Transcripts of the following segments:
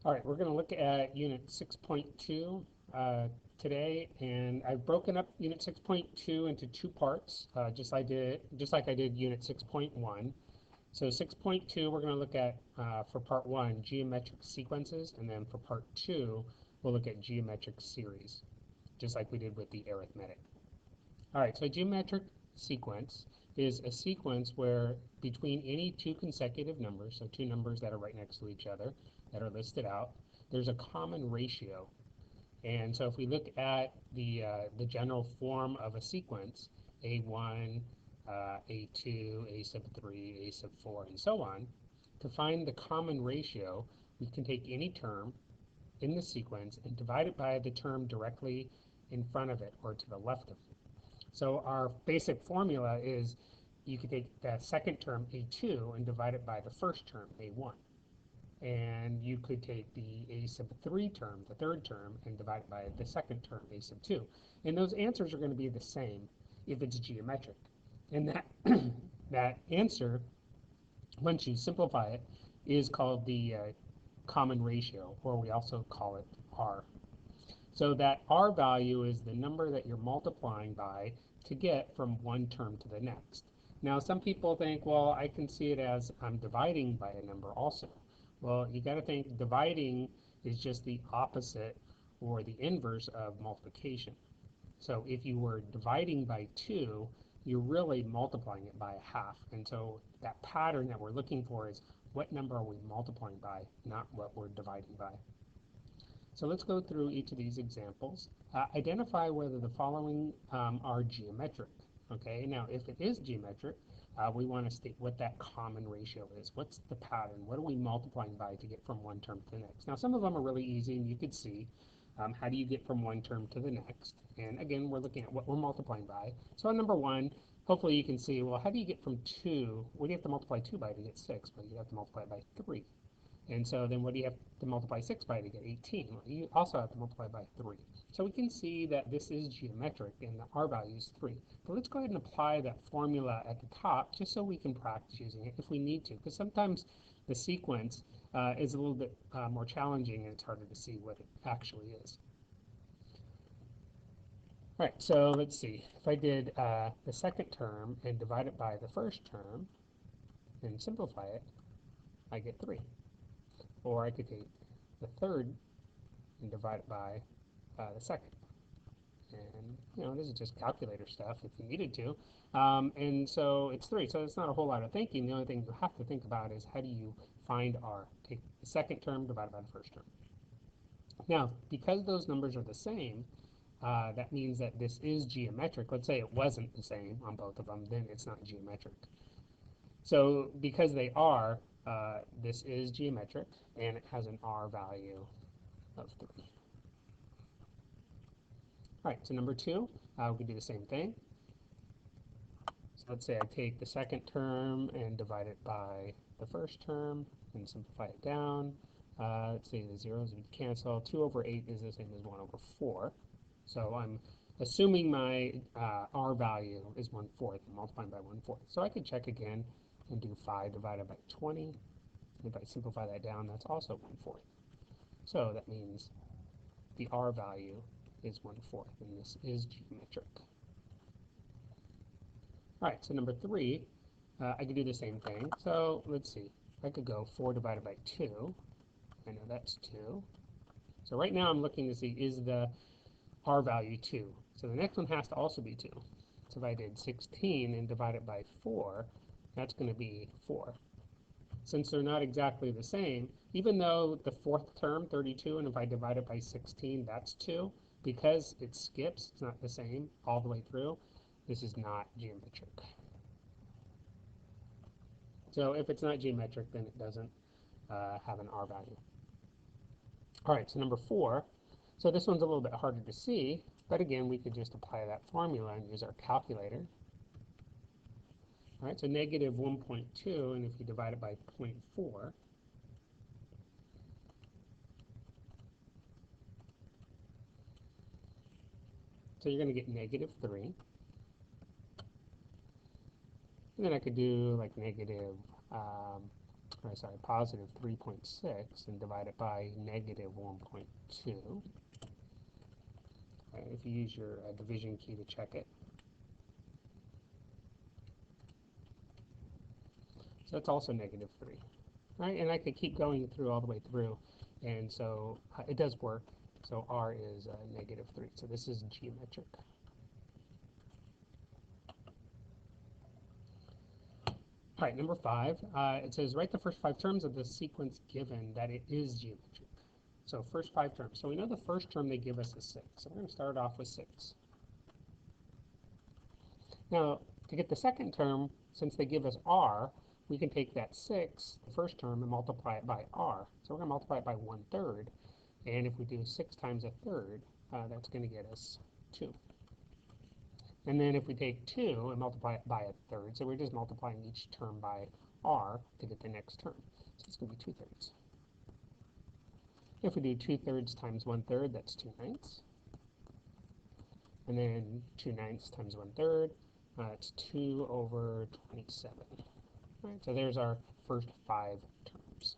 All right, we're going to look at Unit 6.2 today, and I've broken up Unit 6.2 into two parts, just like I did Unit 6.1. So 6.2, we're going to look at, for Part 1, geometric sequences, and then for Part 2, we'll look at geometric series, just like we did with the arithmetic. All right, so a geometric sequence is a sequence where between any two consecutive numbers, so two numbers that are right next to each other that are listed out, there's a common ratio. And so if we look at the general form of a sequence, A1, A2, A sub 3, A sub 4, and so on, to find the common ratio, we can take any term in the sequence and divide it by the term directly in front of it or to the left of it. So our basic formula is you could take that second term, A2, and divide it by the first term, A1. And you could take the A sub 3 term, the third term, and divide it by the second term, A sub 2. And those answers are going to be the same if it's geometric. And that, that answer, once you simplify it, is called the common ratio, or we also call it R. So that R value is the number that you're multiplying by to get from one term to the next. Now some people think, well, I can see it as I'm dividing by a number also. Well, you got to think dividing is just the opposite or the inverse of multiplication. So if you were dividing by 2, you're really multiplying it by a half. And so that pattern that we're looking for is what number are we multiplying by, not what we're dividing by. So let's go through each of these examples. Identify whether the following are geometric. Okay, now if it is geometric, we want to state what that common ratio is. What's the pattern? What are we multiplying by to get from one term to the next? Now some of them are really easy and you could see how do you get from one term to the next. And again, we're looking at what we're multiplying by. So on number 1, hopefully you can see, well, how do you get from 2? What do you have to multiply 2 by to get 6? Well, you have to multiply by 3. And so then what do you have to multiply 6 by to get 18? Well, you also have to multiply by 3. So we can see that this is geometric and the R value is 3. But let's go ahead and apply that formula at the top just so we can practice using it if we need to. Because sometimes the sequence is a little bit more challenging and it's harder to see what it actually is. All right, so let's see. If I did the second term and divide it by the first term and simplify it, I get 3. Or I could take the third and divide it by the second. And, you know, this is just calculator stuff if you needed to. And so it's 3. So it's not a whole lot of thinking. The only thing you have to think about is how do you find R? Take the second term divided by the first term. Now, because those numbers are the same, that means that this is geometric. Let's say it wasn't the same on both of them, then it's not geometric. So because they are, this is geometric, and it has an R value of 3. All right, so number 2, we can do the same thing. So let's say I take the second term and divide it by the first term and simplify it down. Let's say the zeros would cancel. 2 over 8 is the same as 1 over 4. So I'm assuming my R value is 1/4. I'm multiplying by 1/4. So I could check again and do 5 divided by 20. If I simplify that down, that's also 1/4. So that means the R value is 1/4, and this is geometric. All right, so number 3, I could do the same thing. So let's see. I could go 4 divided by 2. I know that's 2. So right now I'm looking to see, is the R value 2? So the next one has to also be 2. So if I did 16 and divide it by 4, that's going to be 4. Since they're not exactly the same, even though the fourth term, 32, and if I divide it by 16, that's 2, because it skips, it's not the same all the way through, this is not geometric. So if it's not geometric, then it doesn't have an R value. All right, so number 4. So this one's a little bit harder to see, but again, we could just apply that formula and use our calculator. All right, so negative 1.2, and if you divide it by 0.4, so you're going to get negative 3. And then I could do like negative positive 3.6 and divide it by negative 1.2. If you use your division key to check it. So it's also negative 3. Right? And I could keep going through all the way through. And so it does work. So r is negative 3. So this is geometric. All right, number 5. It says write the first 5 terms of the sequence given that it is geometric. So first 5 terms. So we know the first term they give us is 6. So we're going to start off with 6. Now, to get the second term, since they give us r, we can take that 6, the first term, and multiply it by r. So we're going to multiply it by 1/3. And if we do 6 times 1/3, that's going to get us 2. And then if we take 2 and multiply it by 1/3, so we're just multiplying each term by r to get the next term. So it's going to be 2/3. If we do 2/3 times 1/3, that's 2/9. And then 2/9 times 1/3, it's 2/27. All right, so there's our first 5 terms.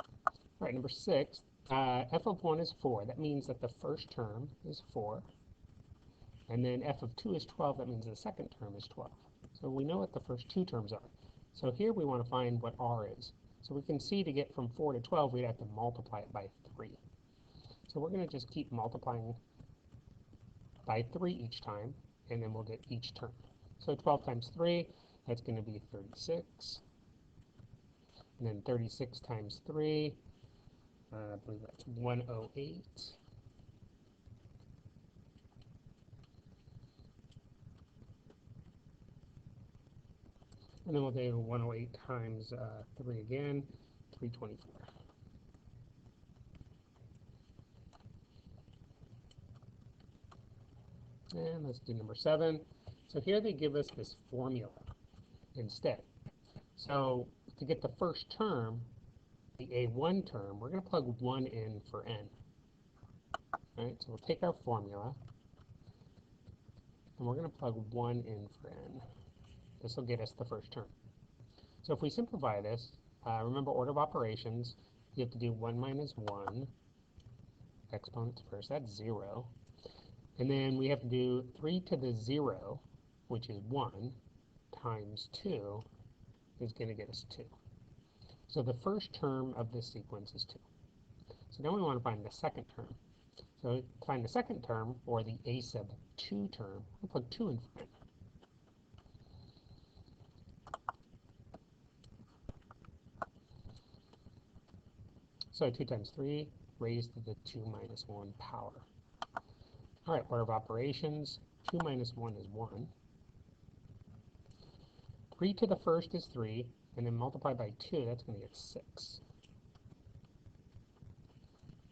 All right, number 6, f of 1 is 4. That means that the first term is 4. And then f of 2 is 12. That means the second term is 12. So we know what the first 2 terms are. So here we want to find what r is. So we can see to get from 4 to 12, we'd have to multiply it by 3. So we're going to just keep multiplying by 3 each time, and then we'll get each term. So 12 times 3, that's going to be 36. And then 36 times 3, I believe that's 108. And then we'll do 108 times 3 again, 324. And let's do number 7. So here they give us this formula instead. So to get the first term, the a1 term, we're going to plug 1 in for n. All right, so we'll take our formula, and we're going to plug 1 in for n. This will get us the first term. So if we simplify this, remember order of operations, you have to do 1 minus 1, exponents first, that's 0. And then we have to do 3 to the 0, which is 1, times 2 is going to get us 2. So the first term of this sequence is 2. So now we want to find the second term. So to find the second term, or the a sub 2 term, we'll plug 2 in for n. So 2 times 3 raised to the 2 minus 1 power. All right, order of operations, 2 minus 1 is 1. 3 to the first is 3, and then multiply by 2, that's going to get 6.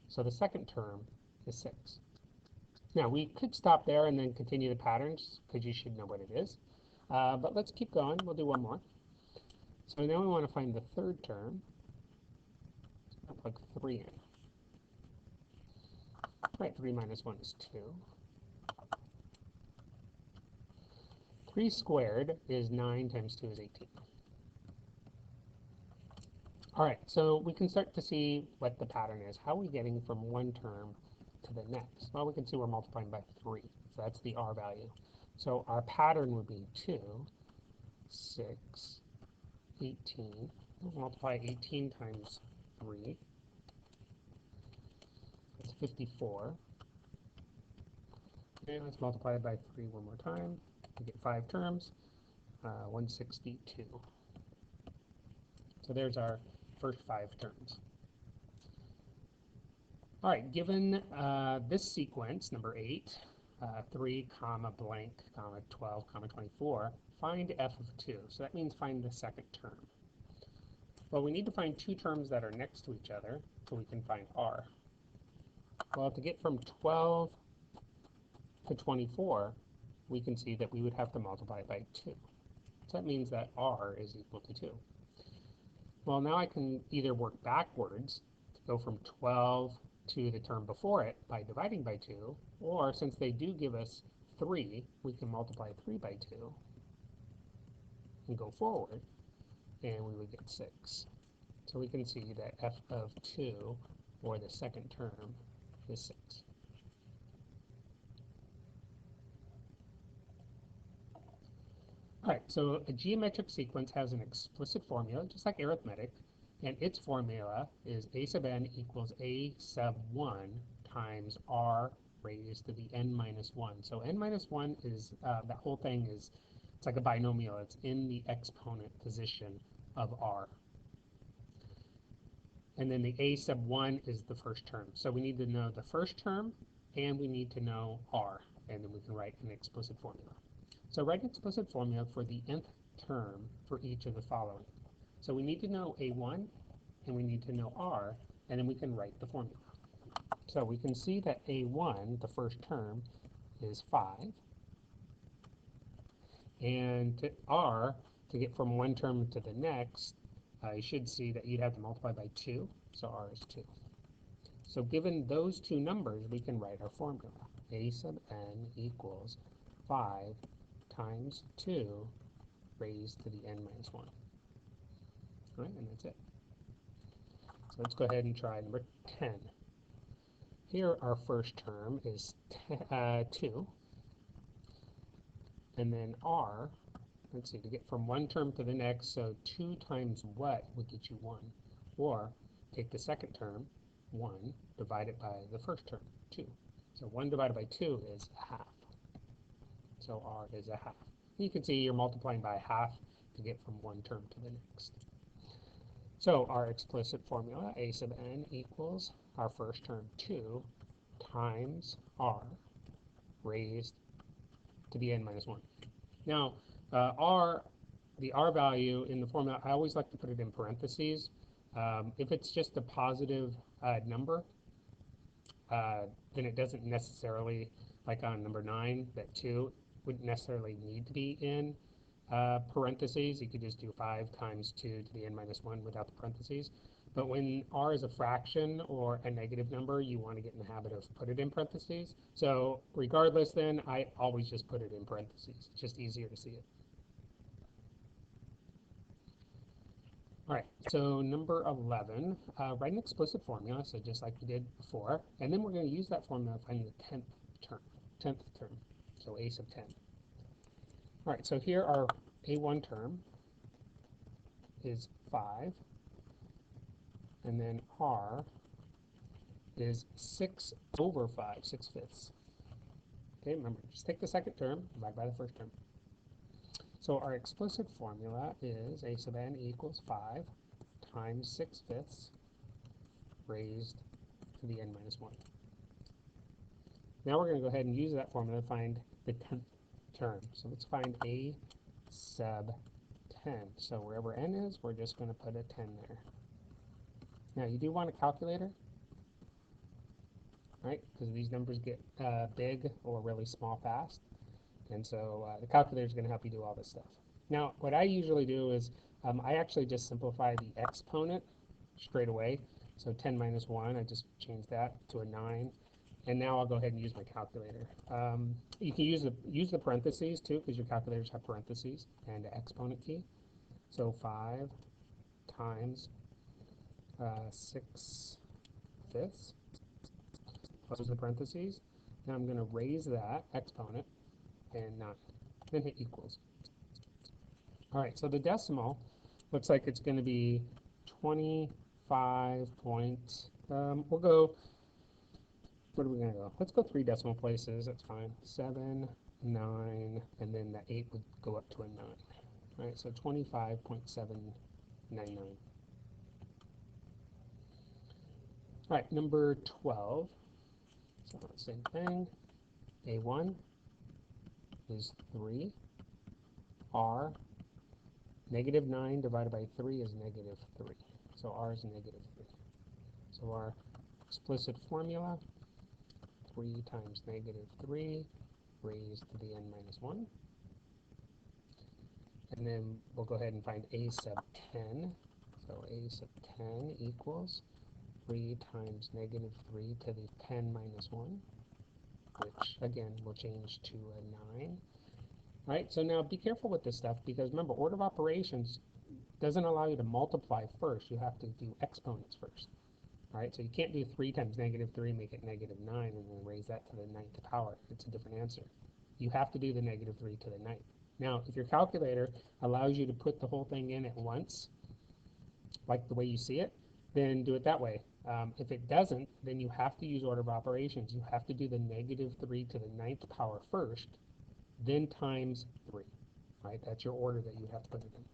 So the second term is 6. Now, we could stop there and then continue the patterns, because you should know what it is. But let's keep going. We'll do one more. So now we want to find the third term. I'll plug 3 in. All right, 3 minus 1 is 2. 3 squared is 9 times 2 is 18. All right, so we can start to see what the pattern is. How are we getting from one term to the next? Well, we can see we're multiplying by 3. So that's the r value. So our pattern would be 2, 6, 18. We'll multiply 18 times 3. That's 54. And let's multiply it by 3 one more time. We get 5 terms, 162. So there's our first 5 terms. All right, given this sequence, number 8, 3, comma, blank, comma, 12, comma, 24, find f of 2. So that means find the second term. Well, we need to find 2 terms that are next to each other so we can find r. Well, to get from 12 to 24, we can see that we would have to multiply by 2. So that means that r is equal to 2. Well, now I can either work backwards to go from 12 to the term before it by dividing by 2, or since they do give us 3, we can multiply 3 by 2 and go forward. and we would get 6. So we can see that f of 2, or the second term, is 6. All right, so a geometric sequence has an explicit formula, just like arithmetic, and its formula is a sub n equals a sub 1 times r raised to the n minus 1. So n minus 1 is, that whole thing is, it's like a binomial. It's in the exponent position of r. And then the a sub 1 is the first term. So we need to know the first term, and we need to know r, and then we can write an explicit formula. So write an explicit formula for the nth term for each of the following. So we need to know a1, and we need to know r, and then we can write the formula. So we can see that a1, the first term, is 5. And r, to get from one term to the next, you should see that you'd have to multiply by 2, so r is 2. So given those two numbers, we can write our formula. A sub n equals 5 times 2 raised to the n minus 1. All right, and that's it. So let's go ahead and try number 10. Here our first term is 2, and then r, let's see, to get from one term to the next, so 2 times what would get you 1? Or take the second term, 1, divide it by the first term, 2. So 1 divided by 2 is half. So r is a half. You can see you're multiplying by half to get from one term to the next. So our explicit formula, a sub n equals our first term, 2, times r raised to the n minus 1. Now, the r value in the formula, I always like to put it in parentheses. If it's just a positive number, then it doesn't necessarily, like on number 9, that 2 wouldn't necessarily need to be in parentheses. You could just do 5 times 2 to the n minus 1 without the parentheses. But when r is a fraction or a negative number, you want to get in the habit of put it in parentheses. So regardless then, I always just put it in parentheses. It's just easier to see it. All right, so number 11, write an explicit formula, so just like we did before, and then we're going to use that formula to find the 10th term, so a sub 10. All right, so here our a1 term is 5, and then r is 6 over 5, 6/5. Okay, remember, just take the second term, divide by the first term. So our explicit formula is a sub n equals 5 times 6/5 raised to the n minus 1. Now we're going to go ahead and use that formula to find the 10th term. So let's find a sub 10. So wherever n is, we're just going to put a 10 there. Now you do want a calculator, right? Because these numbers get big or really small fast. And so the calculator is going to help you do all this stuff. Now, what I usually do is I actually just simplify the exponent straight away. So 10 minus 1, I just change that to a 9. And now I'll go ahead and use my calculator. You can use the parentheses too, because your calculators have parentheses and an exponent key. So 5 times 6/5, close the parentheses. Now I'm going to raise that exponent and 9, then hit equals. All right, so the decimal looks like it's going to be 25 point, we'll go, where are we going to go? Let's go 3 decimal places, that's fine. 7, 9, and then the 8 would go up to a 9. All right, so 25.799. All right, number 12, so same thing. A1 is 3. R, negative 9 divided by 3 is negative 3. So r is negative 3. So our explicit formula, 3 times negative 3 raised to the n minus 1. And then we'll go ahead and find a sub 10. So a sub 10 equals 3 times negative 3 to the 10 minus 1, which again will change to a 9. All right, so now be careful with this stuff because remember, order of operations, doesn't allow you to multiply first. You have to do exponents first. All right, so you can't do 3 times -3, make it -9, and then raise that to the 9th power. It's a different answer. You have to do the -3 to the 9th. Now, if your calculator allows you to put the whole thing in at once, like the way you see it, then do it that way. If it doesn't, then you have to use order of operations. You have to do the -3 to the 9th power first, then times 3. Right? That's your order that you have to put it in.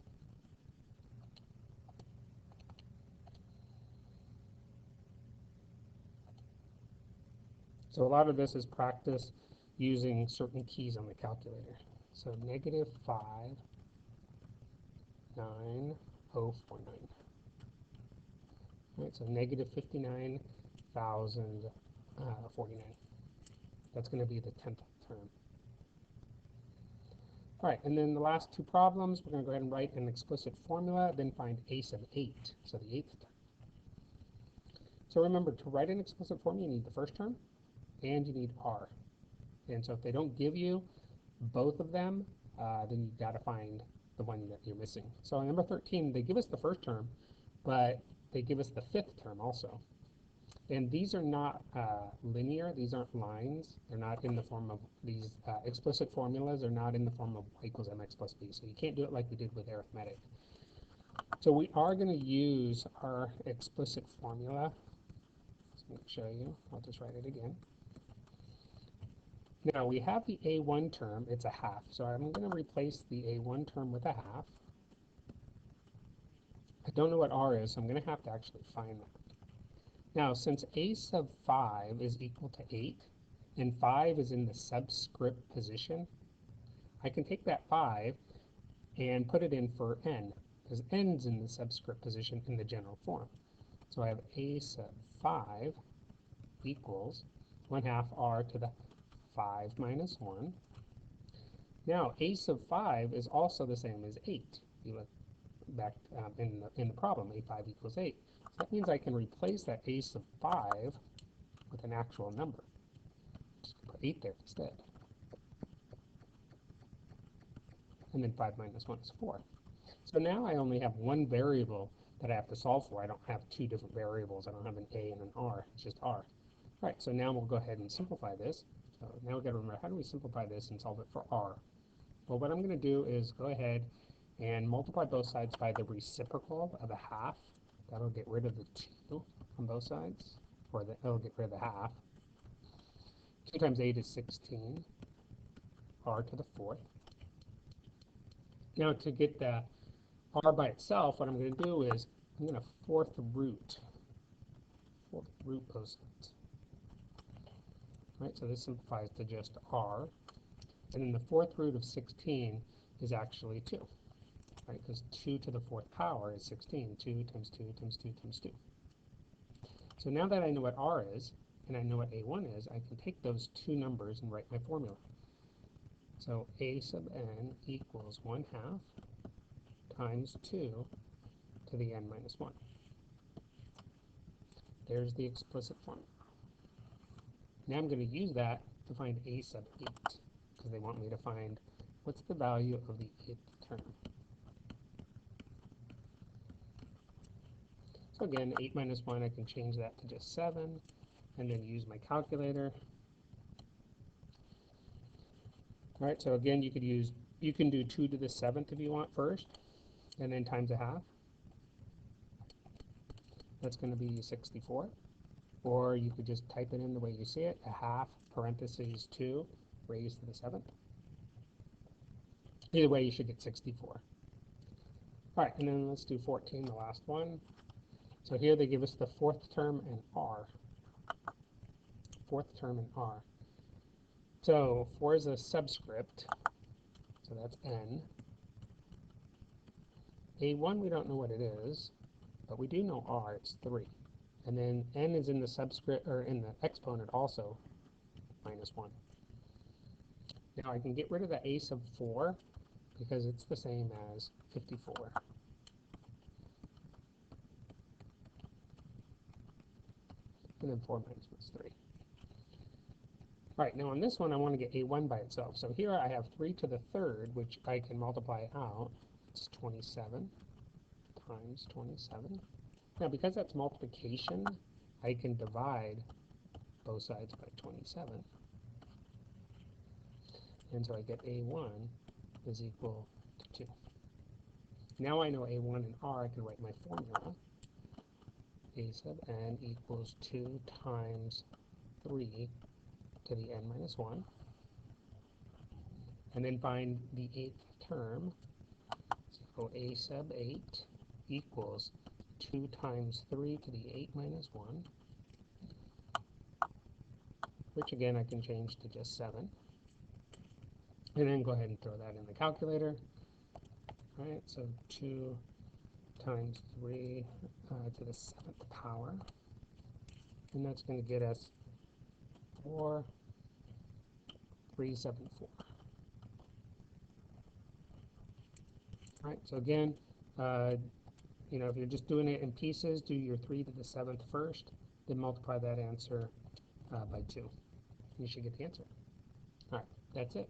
So a lot of this is practice using certain keys on the calculator. So -59049. Right, so -59,049. That's going to be the 10th term. All right, and then the last two problems, we're going to go ahead and write an explicit formula, then find a sub 8, so the 8th term. So remember, to write an explicit formula, you need the first term, and you need r. And so if they don't give you both of them, then you've got to find the one that you're missing. So on number 13, they give us the first term, but they give us the 5th term also. And these are not linear. These aren't lines. They're not in the form of these explicit formulas. They're not in the form of y equals mx plus b. So you can't do it like we did with arithmetic. So we are going to use our explicit formula. Let me show you. I'll just write it again. Now we have the a1 term. It's a half. So I'm going to replace the a1 term with a half. I don't know what r is, so I'm going to have to actually find that. Now, since a sub 5 is equal to 8, and 5 is in the subscript position, I can take that 5 and put it in for n, because n's in the subscript position in the general form. So I have a sub 5 equals 1/2 r to the 5 minus 1. Now, a sub 5 is also the same as 8. You look back in the problem, a5 equals 8. So that means I can replace that a sub 5 with an actual number. Just put 8 there instead. And then 5 minus 1 is 4. So now I only have one variable that I have to solve for. I don't have two different variables. I don't have an a and an r. It's just r. All right, so now we'll go ahead and simplify this. So now we've got to remember, how do we simplify this and solve it for r? Well, what I'm going to do is go ahead and multiply both sides by the reciprocal of a half. That'll get rid of the 2 on both sides, or it'll get rid of the half. 2 times 8 is 16, r to the 4th. Now to get the r by itself, what I'm going to do is I'm going to fourth root both sides. Right, so this simplifies to just r. And then the 4th root of 16 is actually 2. Right, because 2 to the 4th power is 16. 2 times 2 times 2 times 2. So now that I know what r is, and I know what a1 is, I can take those two numbers and write my formula. So a sub n equals 1/2 times 2 to the n minus 1. There's the explicit formula. Now I'm going to use that to find a sub 8, because they want me to find what's the value of the 8th term. So again, 8 minus 1, I can change that to just 7, and then use my calculator. All right, so again, you can do 2 to the 7th if you want first, and then times a half. That's going to be 64. Or you could just type it in the way you see it, a half parentheses 2 raised to the 7th. Either way, you should get 64. All right, and then let's do 14, the last one. So here they give us the 4th term and r. 4th term and r. So 4 is a subscript, so that's n. a1 we don't know what it is, but we do know r, it's 3. And then n is in the subscript, or in the exponent also, minus 1. Now I can get rid of the a sub 4 because it's the same as 54. And then 4 minus 1 is 3. All right, now on this one I want to get a1 by itself. So here I have 3 to the 3rd, which I can multiply out. It's 27. times 27. Now, because that's multiplication, I can divide both sides by 27. And so I get a1 is equal to 2. Now I know a1 and r, I can write my formula. A sub n equals 2 times 3 to the n minus 1. And then find the 8th term. So a sub 8 equals 2 times 3 to the 8 minus 1, which again I can change to just 7. And then go ahead and throw that in the calculator. All right, so 2 times 3 to the 7th power. And that's going to get us 4,374. All right, so again, you know, if you're just doing it in pieces, do your 3 to the 7th first, then multiply that answer by 2. You should get the answer. All right, that's it.